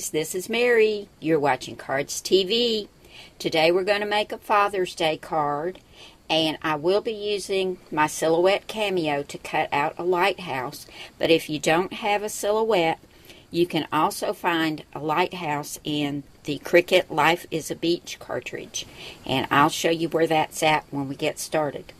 guys, this is Mary. You're watching Cardz TV. Today we're going to make a Father's Day card, and I will be using my silhouette cameo to cut out a lighthouse. But if you don't have a silhouette, you can also find a lighthouse in the Cricut Life is a Beach cartridge, and I'll show you where that's at when we get started.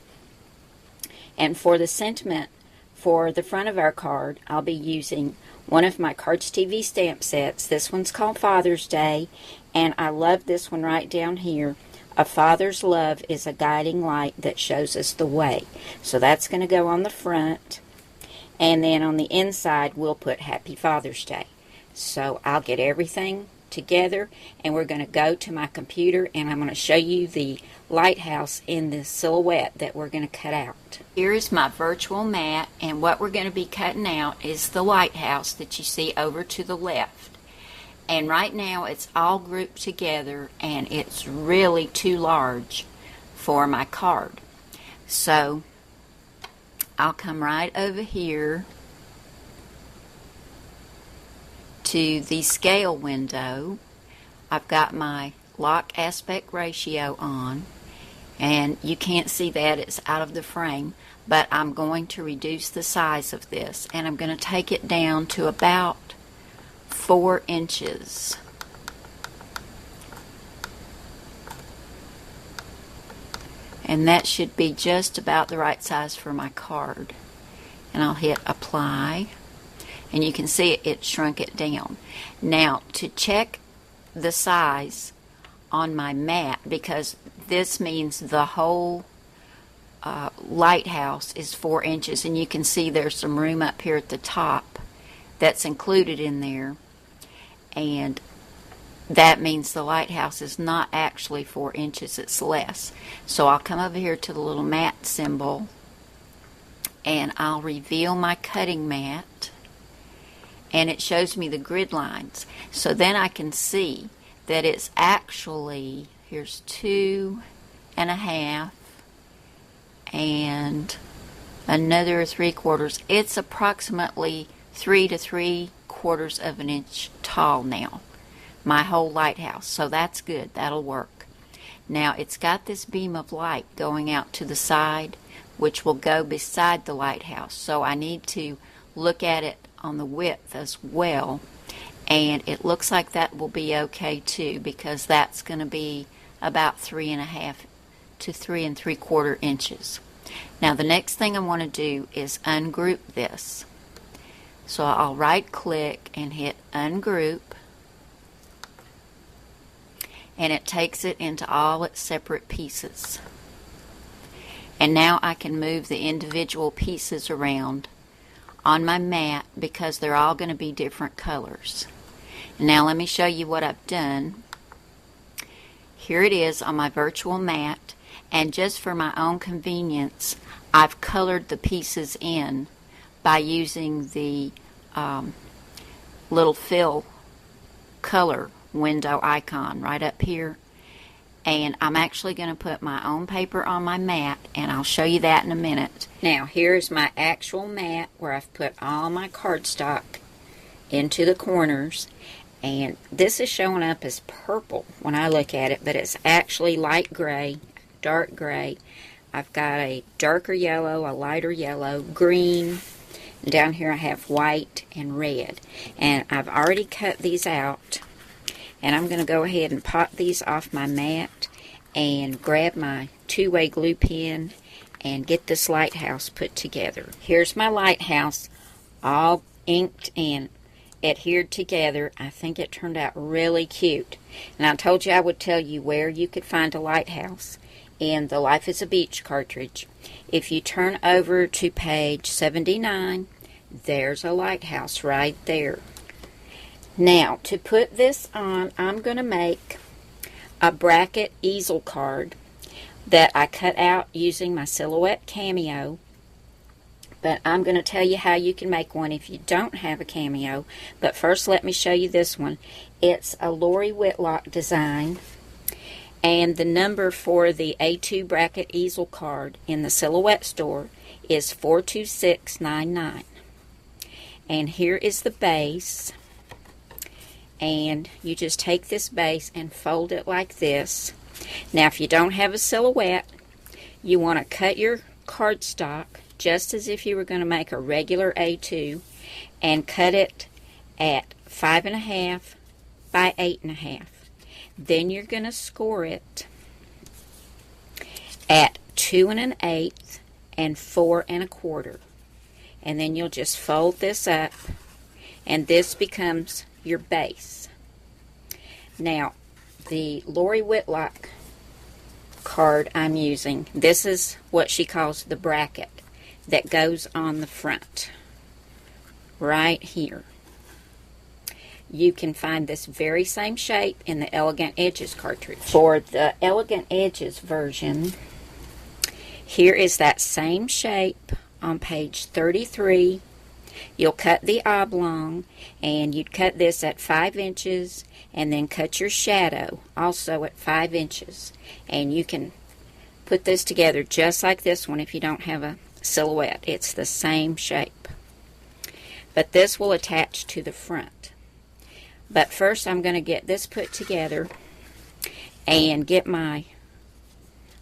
And for the sentiment for the front of our card, I'll be using one of my Cardz TV stamp sets. This one's called Father's Day, and I love this one right down here. A father's love is a guiding light that shows us the way. So that's going to go on the front, and then on the inside we'll put Happy Father's Day. So I'll get everything together, and we're going to go to my computer, and I'm going to show you the lighthouse in the silhouette that we're going to cut out. Here is my virtual mat, and what we're going to be cutting out is the lighthouse that you see over to the left. And right now it's all grouped together, and it's really too large for my card. So I'll come right over here to the scale window. I've got my lock aspect ratio on, and you can't see that, it's out of the frame, but I'm going to reduce the size of this, and I'm going to take it down to about 4 inches. And that should be just about the right size for my card. And I'll hit apply, and you can see it shrunk it down. Now, to check the size on my mat, because this means the whole lighthouse is 4 inches, and you can see there's some room up here at the top that's included in there, and that means the lighthouse is not actually 4 inches, it's less. So I'll come over here to the little mat symbol, and I'll reveal my cutting mat, and it shows me the grid lines. So then I can see that it's actually, here's 2.5 and another 3/4. It's approximately 3 3/4 of an inch tall now, my whole lighthouse. So that's good, that'll work. Now it's got this beam of light going out to the side, which will go beside the lighthouse. So I need to look at it on the width as well, and it looks like that will be okay too, because that's going to be about 3.5 to 3 3/4 inches. Now the next thing I want to do is ungroup this. So I'll right click and hit ungroup, and it takes it into all its separate pieces. And now I can move the individual pieces around on my mat because they're all going to be different colors. Now let me show you what I've done. Here it is on my virtual mat, and just for my own convenience, I've colored the pieces in by using the little fill color window icon right up here. And I'm actually going to put my own paper on my mat, and I'll show you that in a minute. Now here's my actual mat where I've put all my cardstock into the corners, and this is showing up as purple when I look at it, but it's actually light gray, dark gray. I've got a darker yellow, a lighter yellow, green, and down here I have white and red. And I've already cut these out, and I'm going to go ahead and pop these off my mat and grab my two-way glue pen and get this lighthouse put together. Here's my lighthouse all inked and adhered together. I think it turned out really cute. And I told you I would tell you where you could find a lighthouse in the Life is a Beach cartridge. If you turn over to page 79, there's a lighthouse right there. Now, to put this on, I'm going to make a bracket easel card that I cut out using my silhouette cameo. But I'm going to tell you how you can make one if you don't have a cameo. But first, let me show you this one. It's a Lori Whitlock design, and the number for the A2 bracket easel card in the Silhouette store is 42699. And here is the base. and you just take this base and fold it like this. Now if you don't have a silhouette, you want to cut your cardstock just as if you were going to make a regular A2 and cut it at 5.5 by 8.5. Then you're going to score it at 2 1/8 and 4 1/4. And then you'll just fold this up, and this becomes your base. Now, the Lori Whitlock card I'm using, this is what she calls the bracket that goes on the front, right here. You can find this very same shape in the Elegant Edges cartridge. For the Elegant Edges version, here is that same shape on page 33. You'll cut the oblong, and you'd cut this at 5 inches, and then cut your shadow also at 5 inches. And you can put this together just like this one if you don't have a silhouette. It's the same shape. But this will attach to the front. But first I'm going to get this put together and get my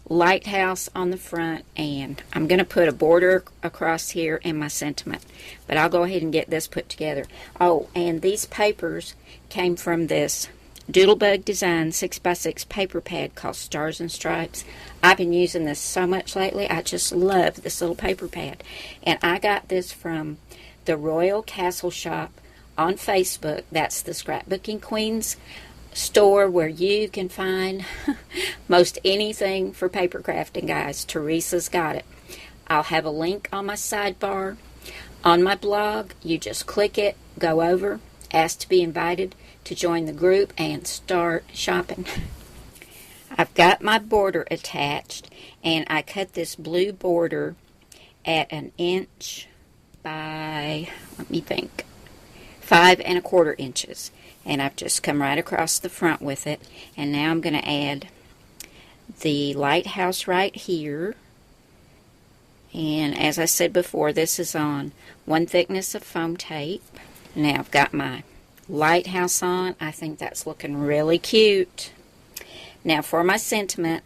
lighthouse on the front, and I'm going to put a border across here and my sentiment. But I'll go ahead and get this put together. Oh, and these papers came from this Doodlebug Design 6x6 paper pad called Stars and Stripes. I've been using this so much lately. I just love this little paper pad. And I got this from the Royal Castle Shop on Facebook. That's the Scrapbooking Queens store where you can find most anything for paper crafting, guys. Teresa's got it. I'll have a link on my sidebar on my blog. You just click it, go over, ask to be invited to join the group, and start shopping. I've got my border attached, and I cut this blue border at 1 inch by, let me think, 5 1/4 inches. And I've just come right across the front with it. And now I'm going to add the lighthouse right here. And as I said before, this is on 1 thickness of foam tape. Now I've got my lighthouse on. I think that's looking really cute. Now for my sentiment,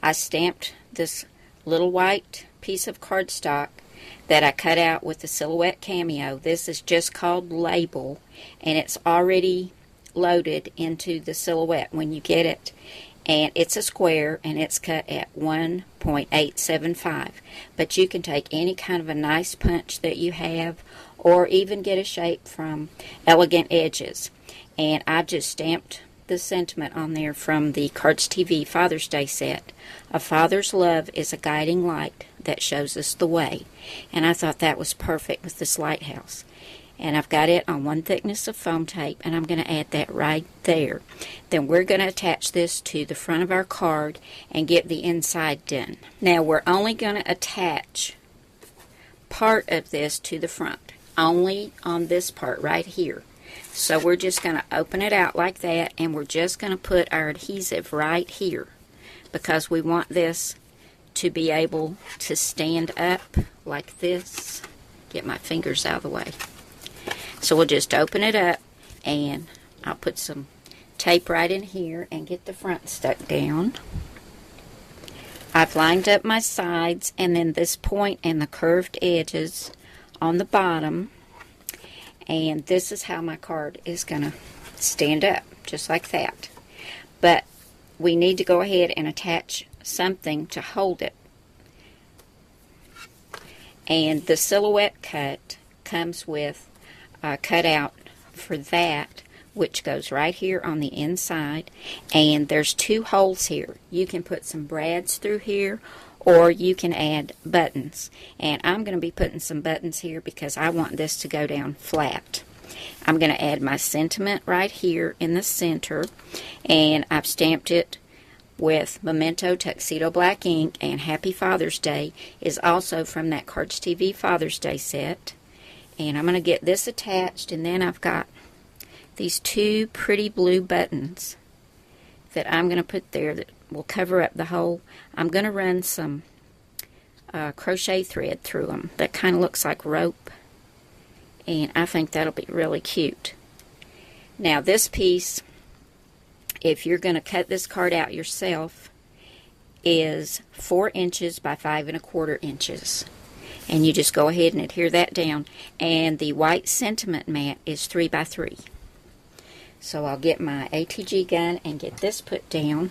I stamped this little white piece of cardstock that I cut out with the Silhouette Cameo. This is just called Label, and it's already loaded into the silhouette when you get it. And it's a square, and it's cut at 1.875. But you can take any kind of a nice punch that you have, or even get a shape from Elegant Edges. And I've just stamped the sentiment on there from the Cardz TV Father's Day set. A father's love is a guiding light that shows us the way. And I thought that was perfect with this lighthouse. And I've got it on 1 thickness of foam tape, and I'm going to add that right there. Then we're going to attach this to the front of our card and get the inside done. Now we're only going to attach part of this to the front, only on this part right here. So we're just going to open it out like that, and we're just going to put our adhesive right here, because we want this to be able to stand up like this. Get my fingers out of the way. So we'll just open it up, and I'll put some tape right in here and get the front stuck down. I've lined up my sides, and then this point and the curved edges on the bottom. And this is how my card is going to stand up, just like that. But we need to go ahead and attach something to hold it. And the silhouette cut comes with a cutout for that, which goes right here on the inside. And there's 2 holes here. You can put some brads through here, or you can add buttons. And I'm going to be putting some buttons here because I want this to go down flat. I'm going to add my sentiment right here in the center, and I've stamped it with Memento Tuxedo Black ink, and Happy Father's Day is also from that Cardz TV Father's Day set. And I'm going to get this attached, and then I've got these 2 pretty blue buttons that I'm going to put there that will cover up the hole. I'm going to run some crochet thread through them that kind of looks like rope, and I think that'll be really cute. Now this piece, if you're going to cut this card out yourself, is 4 inches by 5 1/4 inches. And you just go ahead and adhere that down. And the white sentiment mat is 3 by 3. So I'll get my ATG gun and get this put down.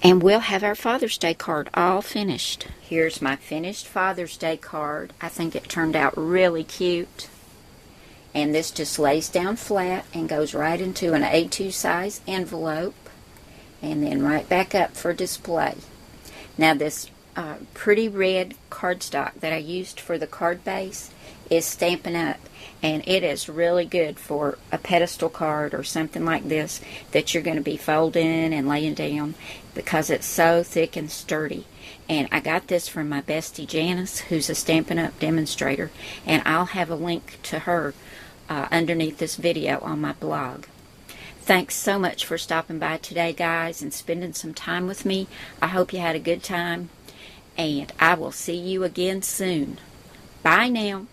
And we'll have our Father's Day card all finished. Here's my finished Father's Day card. I think it turned out really cute. And this just lays down flat and goes right into an A2 size envelope. And then right back up for display. Now this pretty red cardstock that I used for the card base is Stampin' Up! And it is really good for a pedestal card or something like this that you're going to be folding and laying down because it's so thick and sturdy. And I got this from my bestie Janice, who's a Stampin' Up! Demonstrator, and I'll have a link to her underneath this video on my blog. Thanks so much for stopping by today, guys, and spending some time with me. I hope you had a good time, and I will see you again soon. Bye now.